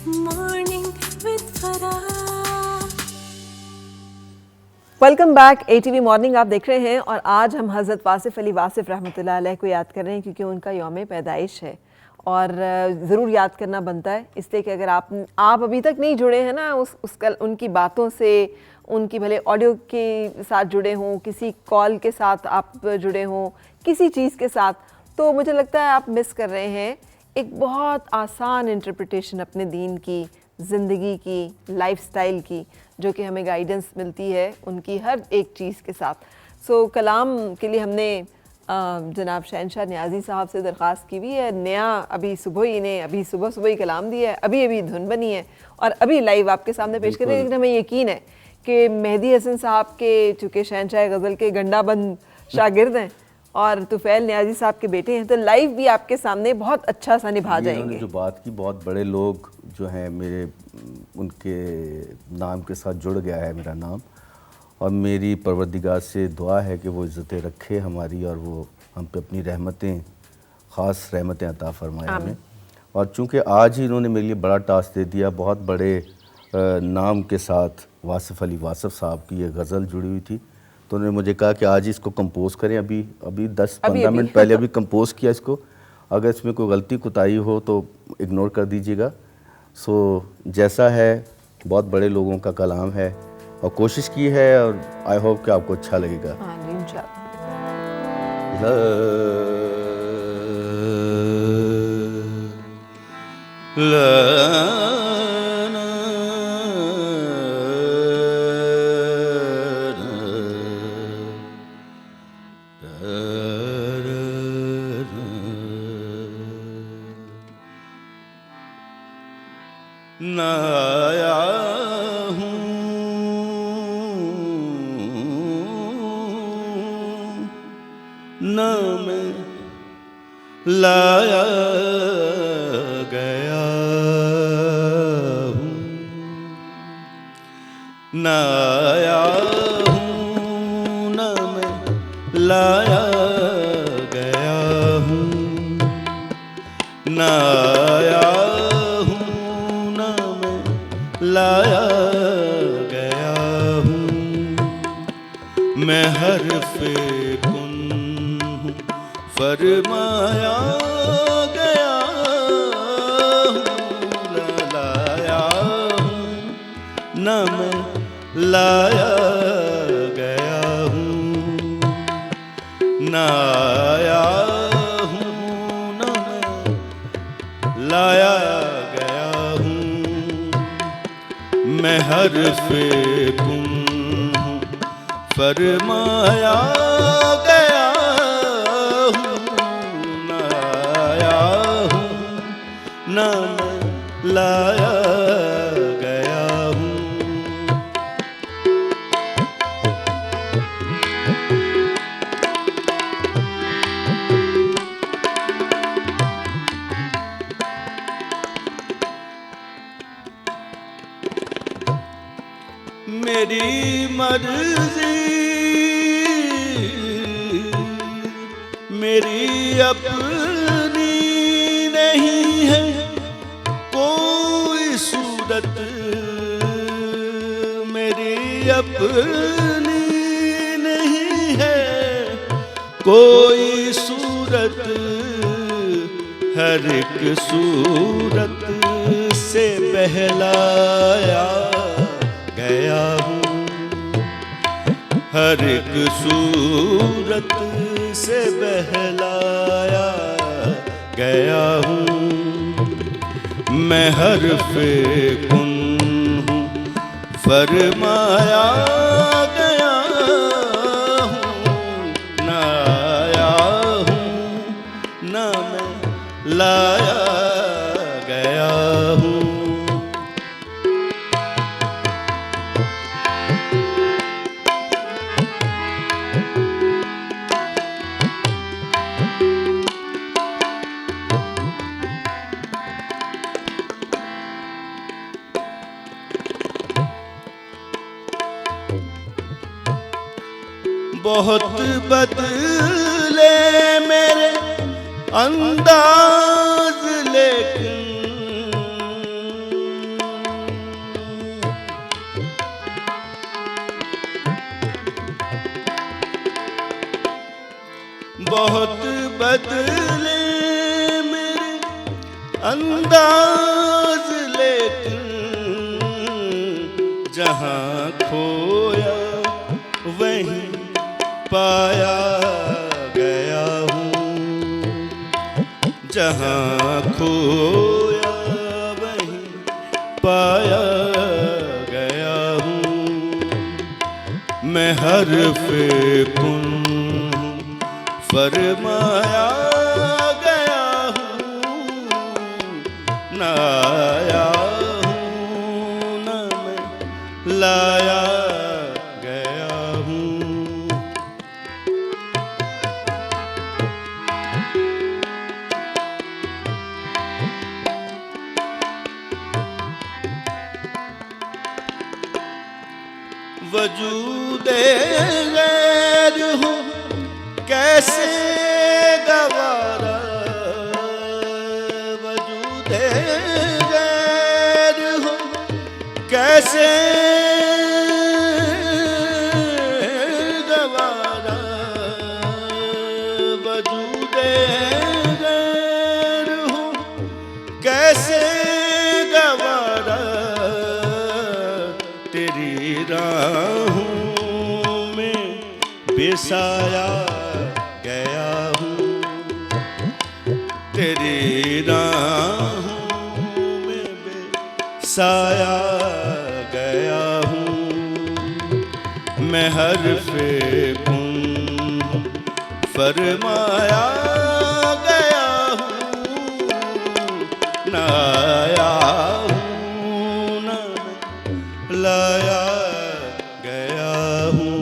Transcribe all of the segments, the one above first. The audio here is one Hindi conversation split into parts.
Morning with Farah. Welcome back ATV morning आप देख रहे हैं और आज हम हज़रत वासिफ़ अली वासिफ़ रहमतुल्लाह अलैह को याद कर रहे हैं क्योंकि उनका यौम पैदाइश है और ज़रूर याद करना बनता है इसलिए कि अगर आप अभी तक नहीं जुड़े हैं ना उनकी बातों से, उनकी भले ऑडियो के साथ जुड़े हों, किसी कॉल के साथ आप जुड़े हों, किसी चीज़ के साथ, तो मुझे लगता है आप मिस कर रहे हैं एक बहुत आसान इंटरप्रिटेशन अपने दीन की, ज़िंदगी की, लाइफस्टाइल की, जो कि हमें गाइडेंस मिलती है उनकी हर एक चीज़ के साथ। सो कलाम के लिए हमने जनाब शहनशाह नियाज़ी साहब से दरख्वास्त की हुई है। नया अभी सुबह ही कलाम दिया है, अभी धुन बनी है और अभी लाइव आपके सामने पेश कर रहे हैं। लेकिन हमें यकीन है कि मेहदी हसन साहब के, चूँकि शहनशाह गज़ल के गंडाबंद शागिर्द हैं और तुफ़ैल नियाज़ी साहब के बेटे हैं, तो लाइव भी आपके सामने बहुत अच्छा सा निभा जाएंगे। जो बात की, बहुत बड़े लोग जो हैं मेरे, उनके नाम के साथ जुड़ गया है मेरा नाम, और मेरी परवरदिगार से दुआ है कि वो इज़्ज़तें रखे हमारी और वो हम पे अपनी रहमतें, ख़ास रहमतें अता फ़रमाए हमें। और चूँकि आज ही इन्होंने मेरे लिए बड़ा टास्क दे दिया, बहुत बड़े नाम के साथ वासिफ़ अली वासिफ़ साहब की ये गज़ल जुड़ी हुई थी, तो उन्होंने मुझे कहा कि आज ही इसको कंपोज़ करें। अभी 10-15 मिनट पहले अभी कंपोज़ किया इसको। अगर इसमें कोई गलती कुताही हो तो इग्नोर कर दीजिएगा। सो जैसा है, बहुत बड़े लोगों का कलाम है और कोशिश की है और आई होप कि आपको अच्छा लगेगा। हाँ जी, न आया हूँ न मैं लाया गया हूँ, न आया हूँ न मैं लाया गया हूँ, न आया लाया गया हूँ। मैं हर्फ़े कुन हूँ, फरमाया गया हूँ, न लाया हूँ न मैं लाया गया हूँ, न आया हूँ न मैं लाया गया हूँ। मैं हर्फ़े कुन हूँ, फरमाया गया हूँ, न आया हूँ न मैं लाया गया हूँ। मेरी मर्ज़ी मेरी अपनी नहीं है कोई सूरत, मेरी अपनी नहीं है कोई सूरत, हर एक सूरत से बहलाया गया हूँ, हर एक सूरत से बहलाया गया हूँ। मैं हर्फ़े कुन हूँ, फरमाया गया हूँ, न आया हूँ न मैं लाया गया हूँ। बहुत बदले मेरे अंदाज लेकिन बदले मेरे अंदाज, लेकिन जहाँ खोया वहीं पाया गया हूँ, जहाँ खोया वहीं पाया गया हूँ। मैं हर्फ़े कुन फरमाया गया हूँ, न आया हूँ न मैं लाया गया हूँ। वजूदे गैर हूँ कैसे गवारा, वजूदे गैर हूँ कैसे गवारा, वजूदे गैर हूँ कैसे गवारा, तेरी राहों में बेसाया गया हूँ, तेरी राहों में बेसाया गया हूँ। मैं हर्फ़े कुन फरमाया गया हूँ, न आया हूँ न मैं लाया गया हूँ।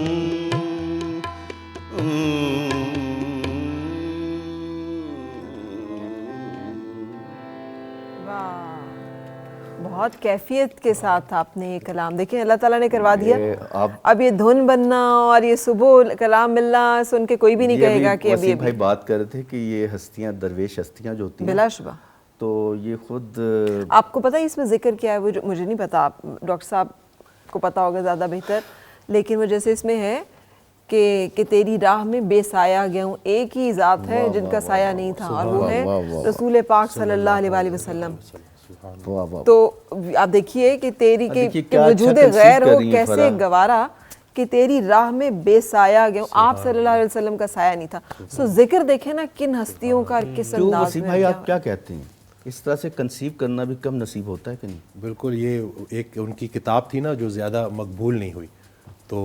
बहुत कैफियत के साथ आपने ये कलाम, देखिए अल्लाह ताला ने करवा दिया। आप अब ये धुन बनना और ये सुबह कलाम मिलना सुन के कोई भी नहीं कहेगा कि अभी भाई बात कर रहे थे कि ये हस्तियां, दरवेश हस्तियां जो होती हैं, बिलाशुबा, तो ये खुद आपको पता है इसमें जिक्र क्या है, वो मुझे नहीं पता, आप डॉक्टर साहब को पता होगा ज़्यादा बेहतर, लेकिन वो जैसे इसमें है कि तेरी राह में बेसाया गया हूँ, एक ही ज़ात है जिनका साया नहीं था और वो है रसूल पाक सल्लल्लाहु अलैहि वसल्लम। तो आप देखिए कि तेरी के वजूद गैर हो कैसे गवारा कि तेरी राह में बेसाया गया हूँ, आप सल्लल्लाहु अलैहि वसल्लम का साया नहीं था। सो जिक्र देखे ना किन हस्तियों का, किस अंदाज में। भाई आप क्या कहते हैं, इस तरह से कंसीव करना भी कम नसीब होता है कि नहीं? बिल्कुल, ये एक उनकी किताब थी ना जो ज़्यादा मकबूल नहीं हुई, तो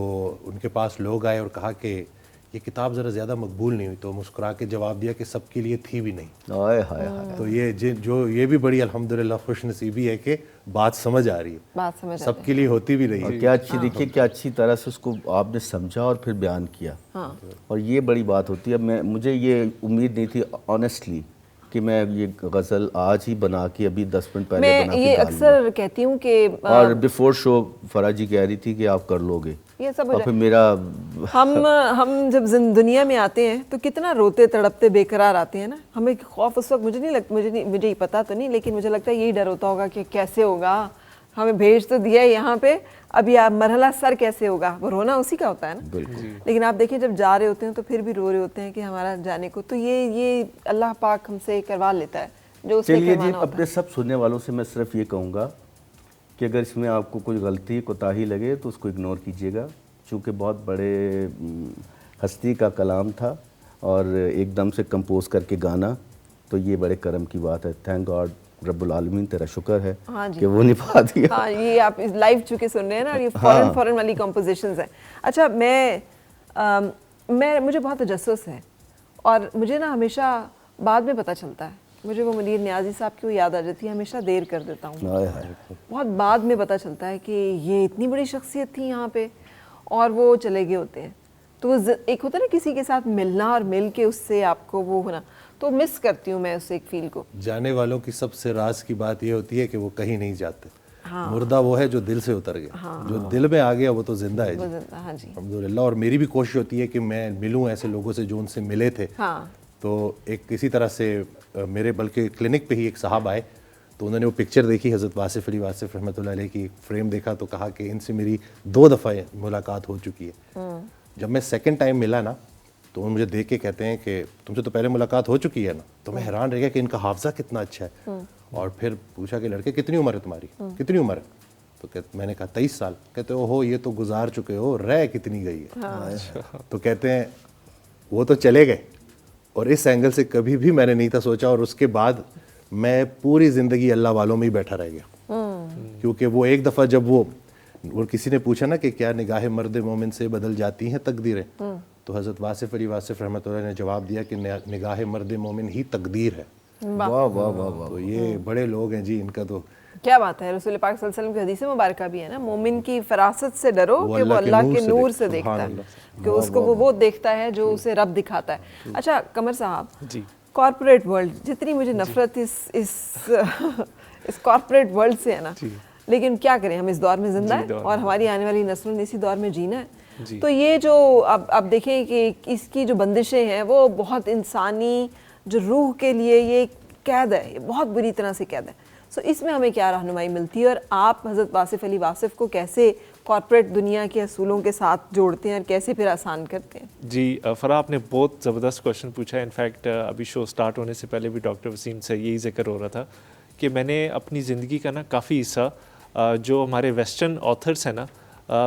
उनके पास लोग आए और कहा कि ये किताब ज़रा ज़्यादा मकबूल नहीं हुई, तो मुस्कुरा के जवाब दिया कि सबके लिए थी भी नहीं। हाय हाय हाय। तो ये भी बड़ी अल्हम्दुलिल्लाह खुश नसीबी है कि बात समझ आ रही है, बात समझ सबके लिए होती भी नहीं और है। क्या अच्छी, देखिए क्या अच्छी तरह से उसको आपने समझा और फिर बयान किया। हाँ। और ये बड़ी बात होती है। मुझे ये उम्मीद नहीं थी ऑनेस्टली कि मैं ये गज़ल आज ही बना के अभी 10 मिनट पहले मैं बना के ये डाल अक्सर कहती हूँ कि और बिफोर शो फराज जी कह रही थी कि आप कर लोगे, ये सब हो और फिर जाए। मेरा हम जब दुनिया में आते हैं तो कितना रोते तड़पते बेकरार आते हैं ना, हमें खौफ उस वक्त मुझे ही पता तो नहीं, लेकिन मुझे लगता है यही डर होता होगा कि कैसे होगा, हमें भेज तो दिया है यहाँ पे, अब ये मरहला सर कैसे होगा, वो रोना उसी का होता है ना। लेकिन आप देखिए जब जा रहे होते हैं तो फिर भी रो रहे होते हैं कि हमारा जाने को, तो ये अल्लाह पाक हमसे करवा लेता है जो उसने चलिए जी, करवाना होता अपने सब सुनने वालों से मैं सिर्फ ये कहूँगा कि अगर इसमें आपको कोई गलती कोताही लगे तो उसको इग्नोर कीजिएगा, चूँकि बहुत बड़े हस्ती का कलाम था और एकदम से कंपोज करके गाना, तो ये बड़े करम की बात है। थैंक गॉड रब्बुल आलमीन, तेरा शुक्र है कि वो निभा दिया। हाँ, ये आप लाइव चुके सुन रहे हैं ना, और ये फॉरेन वाली कॉम्पोजिशंस हैं। अच्छा, मुझे बहुत तजस्सुस है और मुझे ना हमेशा बाद में पता चलता है, मुझे वो मुनीर नियाज़ी साहब की वो याद आ जाती है, हमेशा देर कर देता हूँ, बहुत बाद में पता चलता है कि ये इतनी बड़ी शख्सियत थी यहाँ पे और वो चले गए होते हैं। तो वो एक होता है ना किसी के साथ मिलना और मिल के उससे आपको वो होना, तो मिस करती हूँ मैं उस एक फील को। जाने वालों की सबसे राज की बात ये होती है कि वो कहीं नहीं जाते। हाँ। मुर्दा वो है जो दिल से उतर गया। हाँ। जो दिल में आ गया वो तो जिंदा है जी। हाँ जी, अल्हम्दुलिल्लाह। और मेरी भी कोशिश होती है कि मैं मिलूं ऐसे लोगों से जो उनसे मिले थे। हाँ। तो एक किसी तरह से मेरे बल्कि क्लिनिक पे ही एक साहब आए, तो उन्होंने वो पिक्चर देखी हज़रत वासिफ़ अली वासिफ़ रहमतुल्लाह अलैह की, फ्रेम देखा तो कहा कि इनसे मेरी 2 दफ़ा मुलाकात हो चुकी है। जब मैं सेकंड टाइम मिला ना, तो वो मुझे देख के कहते हैं कि तुमसे तो पहले मुलाकात हो चुकी है ना। तो मैं हैरान रह गया कि इनका हाफजा कितना अच्छा है। और फिर पूछा कि लड़के कितनी उम्र है तुम्हारी, कितनी उम्र है? तो मैंने कहा 23 साल। कहते हो ये तो गुजार चुके हो, रह कितनी गई है? तो कहते हैं वो तो चले गए, और इस एंगल से कभी भी मैंने नहीं था सोचा। और उसके बाद मैं पूरी ज़िंदगी अल्लाह वालों में ही बैठा रह गया, क्योंकि वो एक दफ़ा जब वो किसी ने पूछा ना कि क्या निगाह मर्द मोमिन से बदल जाती हैं तकदीरें, तो हज़रत वासिफ़ अली वासिफ़ रहमतुल्लाह ने जवाब दिया कि निगाह मर्द मोमिन ही तकदीर है। वाह वाह वाह वाह। तो ये बड़े लोग हैं जी, इनका तो क्या बात है। रसूल पाक सल्लल्लाहु अलैहि वसल्लम की हदीस मुबारक भी है ना, मोमिन की फरासत से डरो कि वो अल्लाह के नूर से देखता है, कि उसको वो देखता है जो उसे रब दिखाता है। अच्छा कमर साहब जी, कॉर्पोरेट वर्ल्ड, जितनी मुझे नफरत इस कॉर्पोरेट वर्ल्ड से है ना, लेकिन क्या करें, हम इस दौर में जिंदा है और हमारी आने वाली नस्लों ने इसी दौर में जीना है। तो ये जो अब देखें कि इसकी जो बंदिशें हैं वो बहुत इंसानी जो रूह के लिए ये कैद है, ये बहुत बुरी तरह से कैद है। सो इसमें हमें क्या रहनुमाई मिलती है, और आप हज़रत वासिफ़ अली वासिफ़ को कैसे कॉर्पोरेट दुनिया के असूलों के साथ जोड़ते हैं और कैसे फिर आसान करते हैं? जी फ़रा, आपने बहुत ज़बरदस्त क्वेश्चन पूछा है। इनफैक्ट अभी शो स्टार्ट होने से पहले भी डॉक्टर वसीम से यही जिक्र हो रहा था कि मैंने अपनी ज़िंदगी का ना काफ़ी हिस्सा जो हमारे वेस्टर्न ऑथर्स हैं ना,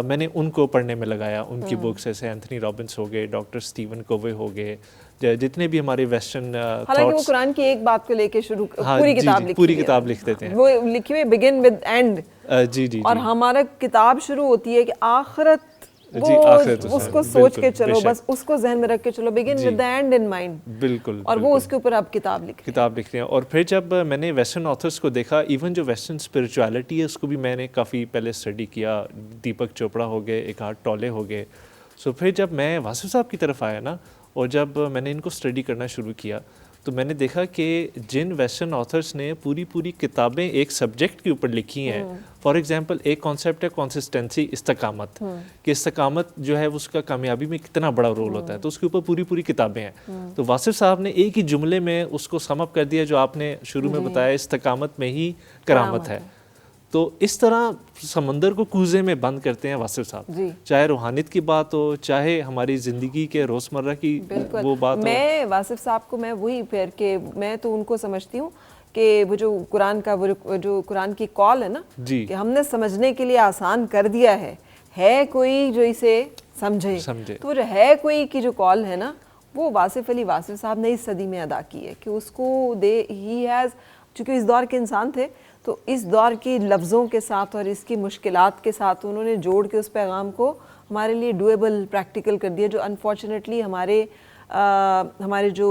मैंने उनको पढ़ने में लगाया। उनकी बुक्स जैसे एंथनी रॉबिन्स हो गए, डॉक्टर स्टीवन कोवे हो गए, जितने भी हमारे वेस्टर्न हालांकि वो कुरान की एक बात को लेके शुरू हाँ, पूरी किताब लिखी पूरी किताब लिख देते हैं, वो लिखी हुई बिगिन विद एंड। जी जी, और हमारा किताब शुरू होती है कि आखिरत आखिरत उसको सोच के चलो, बस उसको जहन में रख के चलो, begin with the and in mind. बिल्कुल। और वो उसके ऊपर अब किताब लिख रहे हैं। और फिर जब मैंने वेस्टर्न ऑथर्स को देखा, इवन जो वेस्टर्न स्पिरिचुअलिटी है उसको भी मैंने काफ़ी पहले स्टडी किया। दीपक चोपड़ा हो गए, एकार्ट टोले हो गए। सो फिर जब मैं वासिफ़ साहब की तरफ आया ना, और जब मैंने इनको स्टडी करना शुरू किया, तो मैंने देखा कि जिन वेस्टर्न ऑथर्स ने पूरी किताबें एक सब्जेक्ट के ऊपर लिखी हैं, फॉर एग्जांपल एक कॉन्सेप्ट है कंसिस्टेंसी, इस्तकामत, कि इस्तकामत जो है उसका कामयाबी में कितना बड़ा रोल होता है, तो उसके ऊपर पूरी किताबें हैं। तो वासिफ़ साहब ने एक ही जुमले में उसको समअप कर दिया, जो आपने शुरू में बताया, इस्तकामत में ही करामत है। तो इस तरह समंदर को कूजे में बंद करते हैं वासिफ़ साहब, चाहे रूहानियत की बात हो, चाहे हमारी ज़िंदगी के रोज़मर्रा की वो बात हो। मैं वासिफ़ साहब को मैं वही फिर के मैं तो उनको समझती हूँ कि वो जो कुरान का वो जो कुरान की कॉल है ना, कि हमने समझने के लिए आसान कर दिया है कोई जो इसे समझे। तो जो है कोई की जो कॉल है ना, वो वासिफ़ अली वासिफ़ साहब ने इस सदी में अदा की है, कि उसको ही हैज़, चूँकि इस दौर के इंसान थे, तो इस दौर की लफ्ज़ों के साथ और इसकी मुश्किलात के साथ उन्होंने जोड़ के उस पैगाम को हमारे लिए डूएबल, प्रैक्टिकल कर दिया, जो अनफॉर्चुनेटली हमारे जो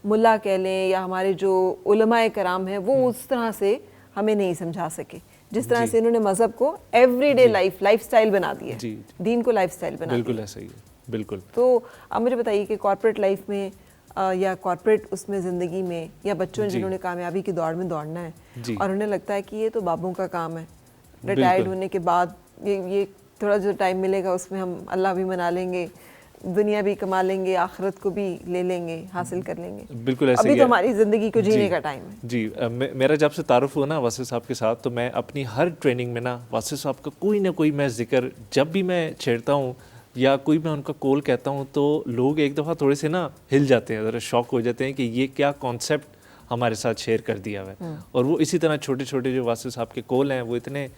मुल्ला कह लें या हमारे जो उलमाए कराम हैं, वो उस तरह से हमें नहीं समझा सके, जिस तरह से इन्होंने मज़हब को एवरीडे लाइफस्टाइल बना दिया, दीन को लाइफस्टाइल बना दिया। बिल्कुल ऐसा ही है, बिल्कुल। तो अब मुझे बताइए कि कॉर्पोरेट लाइफ में या कॉर्पोरेट उसमें ज़िंदगी में, या बच्चों जिन्होंने कामयाबी की दौड़ में दौड़ना है और उन्हें लगता है कि ये तो बाबों का काम है, रिटायर्ड होने के बाद ये थोड़ा जो टाइम मिलेगा उसमें हम अल्लाह भी मना लेंगे, दुनिया भी कमा लेंगे, आखिरत को भी ले लेंगे, हासिल कर लेंगे। बिल्कुल ऐसे अभी तो हमारी ज़िंदगी को जीने का टाइम है। जी, मेरा जब से तारुफ हुआ ना वासिफ़ साहब के साथ, तो मैं अपनी हर ट्रेनिंग में ना वासिफ़ साहब का कोई ना कोई मैं जिक्र जब भी मैं छेड़ता हूँ या कोई मैं उनका कॉल कहता हूँ, तो लोग एक दफ़ा थोड़े से ना हिल जाते हैं, ज़रा शॉक हो जाते हैं कि ये क्या कॉन्सेप्ट हमारे साथ शेयर कर दिया हुआ है। और वो इसी तरह छोटे छोटे जो वासिफ़ साहब के कॉल हैं वो इतने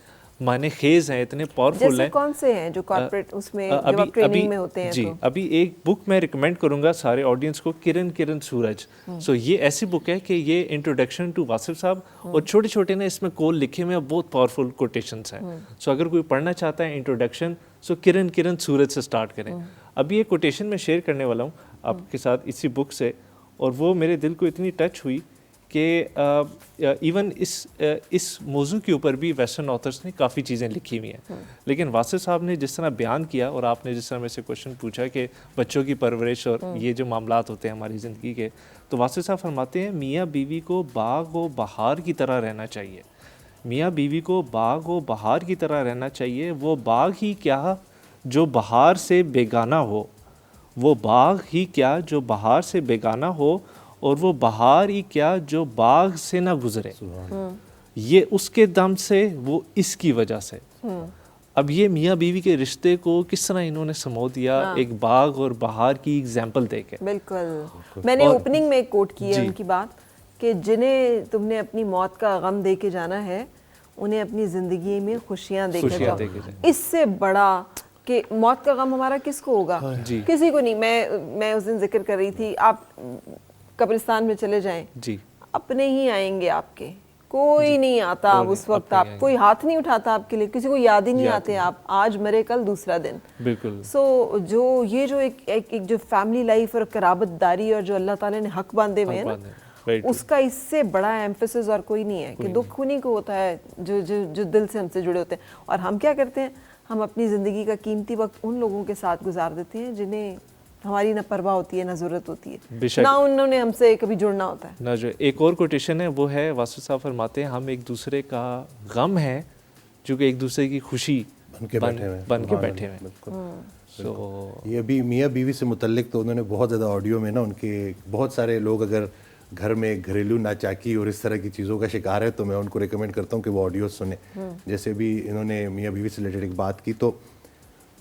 माने खेज हैं, इतने पावरफुल हैं। कौन से हैं जो कॉर्पोरेट उसमें जब आप ट्रेनिंग में होते हैं? जी, तो अभी एक बुक मैं रिकमेंड करूंगा सारे ऑडियंस को, किरण सूरज। सो ये ऐसी बुक है कि ये इंट्रोडक्शन टू वासिफ़ साहब, और छोटे छोटे ना इसमें कॉल लिखे हुए हैं, बहुत पावरफुल कोटेशंस हैं। सो अगर कोई पढ़ना चाहता है इंट्रोडक्शन, सो किरण सूरज से स्टार्ट करें। अभी एक कोटेशन मैं शेयर करने वाला हूँ आपके साथ इसी बुक से, और वो मेरे दिल को इतनी टच हुई कि इवन इस मौजू के ऊपर भी वेस्टर्न ऑथर्स ने काफ़ी चीज़ें लिखी हुई हैं, लेकिन वासिफ़ साहब ने जिस तरह बयान किया, और आपने जिस तरह मेरे से क्वेश्चन पूछा कि बच्चों की परवरिश और ये जो मामलात होते हैं हमारी ज़िंदगी के, तो वासिफ़ साहब फरमाते हैं मियाँ बीवी को बाग व बहार की तरह रहना चाहिए। मियाँ बीवी को बाग व बहार की तरह रहना चाहिए। वो बाग ही क्या जो बहार से बेगाना हो, वो बाग ही क्या जो बहार से बेगाना हो, और वो बहार ही क्या जो बाग से ना गुजरे। ये उसके दम से, वो इसकी वजह से। अब ये मियाँ बीवी के रिश्ते को किस तरह इन्होंने समो दिया, एक बाग और बहार की एग्जाम्पल देके। बिल्कुल, मैंने ओपनिंग में एक कोट की है उनकी बात कि जिन्हें तुमने अपनी मौत का गम दे के जाना है उन्हें अपनी ज़िंदगी में खुशियाँ दे के जाओ। इससे बड़ा कि मौत का गम हमारा किसको होगा, किसी को नहीं। मैं उस दिन जिक्र कर रही थी, आप कब्रिस्तान में चले जाएं जी, अपने ही आएंगे आपके, कोई नहीं आता उस वक्त, आप कोई हाथ नहीं उठाता आपके लिए, किसी को याद ही नहीं आते आप, आज मरे कल दूसरा दिन। बिल्कुल। सो जो ये जो एक जो फैमिली लाइफ और कराबतदारी और जो अल्लाह ताला ने हक बांधे हुए हैं ना, उसका इससे बड़ा एम्फेसिस और कोई नहीं है कि दुख उन्हीं को होता है जो जो जो दिल से हमसे जुड़े होते हैं। और हम क्या करते हैं, हम अपनी ज़िंदगी का कीमती वक्त उन लोगों के साथ गुजार देते हैं जिन्हें हमारी ना परवाह होती है ना ज़रूरत होती है, ना उन्होंने हमसे कभी जुड़ना होता है ना। जो एक और कोटेशन है वो है, वासु साहब फरमाते हैं, हम एक दूसरे का गम है जो कि एक दूसरे की खुशी बन के बैठे हुए। सो ये अभी मियाँ बीवी से मुतल्लिक तो उन्होंने बहुत ज़्यादा ऑडियो में ना, उनके बहुत सारे लोग अगर घर में घरेलू नाचाकी और इस तरह की चीज़ों का शिकार है तो मैं उनको रिकमेंड करता हूँ कि वो ऑडियो सुने। जैसे भी इन्होंने मियाँ बीवी से रिलेटेड एक बात की तो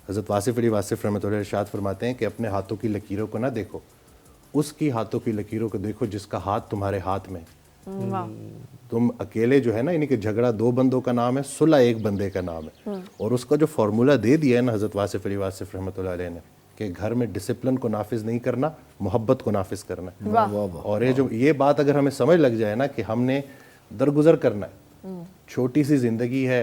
हज़रत वासिफ़ अली वासिफ़ रहमतुल्लाह इरशाद फरमाते हैं कि अपने हाथों की लकीरों को ना देखो, उसकी हाथों की लकीरों को देखो जिसका हाथ तुम्हारे हाथ में। तुम अकेले जो है ना, यानी कि झगड़ा दो बंदों का नाम है, सुलह एक बंदे का नाम है। और उसका जो फार्मूला दे दिया है ना हज़रत वासिफ़ अली वासिफ़ रहमतुल्लाह अलैह ने कि घर में डिसिप्लिन को नाफिज नहीं करना, मोहब्बत को नाफिज करना है। और ये बात अगर हमें समझ लग जाए ना कि हमने दरगुजर करना है, छोटी सी जिंदगी है,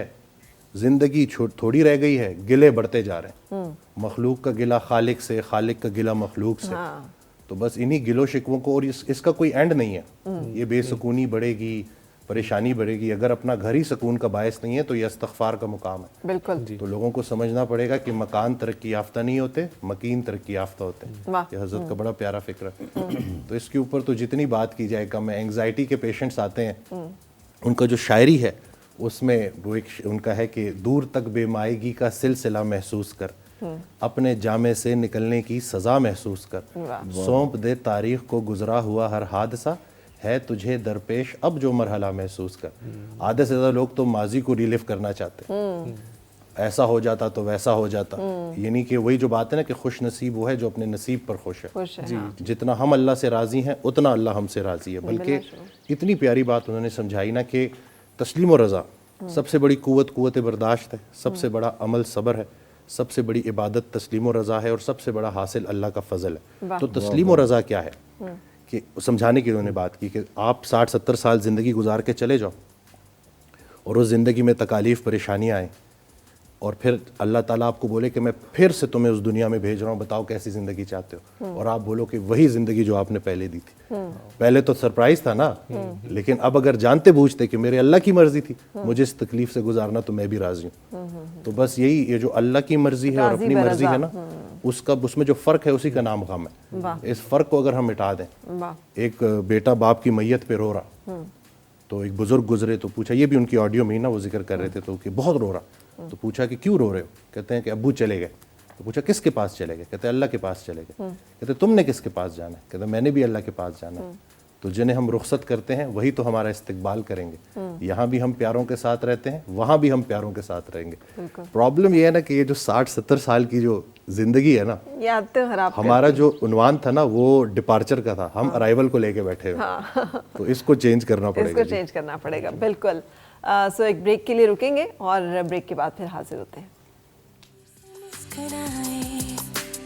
जिंदगी थोड़ी रह गई है, गिले बढ़ते जा रहे हैं, मखलूक का गिला खालिक से, खालिक का गिला मखलूक से। तो बस इन्हीं गिलो शिकवों को, और इसका कोई एंड नहीं है। ये बेसुकूनी बढ़ेगी, परेशानी बढ़ेगी। अगर अपना घर ही सुकून का बायस नहीं है तो ये इस्तग़फ़ार का मुकाम है। बिल्कुल। तो लोगों को समझना पड़ेगा कि मकान तरक्की याफ्ता नहीं होते, मकीन तरक्की याफ्ता होते हैं। ये हज़रत का बड़ा प्यारा फिक्र है। तो इसके ऊपर तो जितनी बात की जाए कम है। एंग्जाइटी के पेशेंट्स आते हैं, उनका जो शायरी है उसमें वो एक उनका है कि दूर तक बेमायगी का सिलसिला महसूस कर, अपने जामे से निकलने की सज़ा महसूस कर, सौंप दे तारीख़ को गुजरा हुआ हर हादसा, है तुझे दरपेश अब जो मरहला महसूस कर। आधे से ज़्यादा लोग तो माजी को रिलीव करना चाहते हैं, ऐसा हो जाता तो वैसा हो जाता। यानी कि वही जो बात है ना कि खुश नसीब वो है जो अपने नसीब पर खुश है। जितना हम अल्लाह से राज़ी हैं उतना अल्लाह हमसे राज़ी है। बल्कि इतनी प्यारी बात उन्होंने समझाई ना कि तस्लीम और रज़ा सबसे बड़ी कुव्वत बर्दाश्त है, सबसे बड़ा अमल सब्र है, सबसे बड़ी इबादत तस्लीम और रज़ा है, और सबसे बड़ा हासिल अल्लाह का फ़ज़ल है। तो तस्लीम और रज़ा क्या है कि समझाने की उन्होंने बात की कि आप 60-70 साल ज़िंदगी गुजार के चले जाओ और उस ज़िंदगी में तकालीफ़ परेशानियाँ आएँ और फिर अल्लाह ताला आपको बोले कि मैं फिर से तुम्हें उस दुनिया में भेज रहा हूँ, बताओ कैसी ज़िंदगी चाहते हो, और आप बोलो कि वही ज़िंदगी जो आपने पहले दी थी। पहले तो सरप्राइज़ था ना, लेकिन अब अगर जानते बूझते कि मेरे अल्लाह की मर्ज़ी थी मुझे इस तकलीफ़ से गुजारना तो मैं भी राज़ी हूँ। तो बस यही, ये जो अल्लाह की मर्ज़ी है और अपनी मर्ज़ी है ना, उसमें जो फ़र्क है उसी का नाम गम है। इस फ़र्क को अगर हम मिटा दें, एक बेटा बाप की मैयत पे रो रहा, तो एक बुजुर्ग गुजरे तो पूछा, ये भी उनकी ऑडियो में ही ना वो जिक्र कर रहे थे, तो कि बहुत रो रहा, तो पूछा कि क्यों रो रहे हो, कहते हैं कि अब्बू चले गए। तो पूछा किसके पास चले गए, कहते हैं अल्लाह के पास चले गए। कहते तुमने किसके पास जाना है, कहते मैंने भी अल्लाह के पास जाना है। तो जिन्हें हम रुखसत करते हैं वही तो हमारा इस्तकबाल करेंगे। यहाँ भी हम प्यारों के साथ रहते हैं, वहाँ भी हम प्यारों के साथ रहेंगे। प्रॉब्लम ये है ना कि ये जो 60-70 साल की जो जिंदगी है ना, हमारा जो उन्वान था ना वो डिपार्चर का था, हम अराइवल को लेके बैठे हुए। तो इसको चेंज करना पड़ेगा। बिल्कुल। सो एक ब्रेक के लिए रुकेंगे और ब्रेक के बाद फिर हाजिर होते हैं।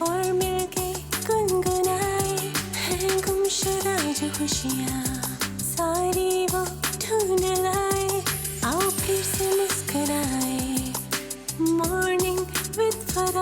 और मिलके गुनगुनाए हैं गुमशुदा जो खुशियाँ सारी वो ढूंढ लाए, आओ फिर से मुस्कुराए। Morning with Farah.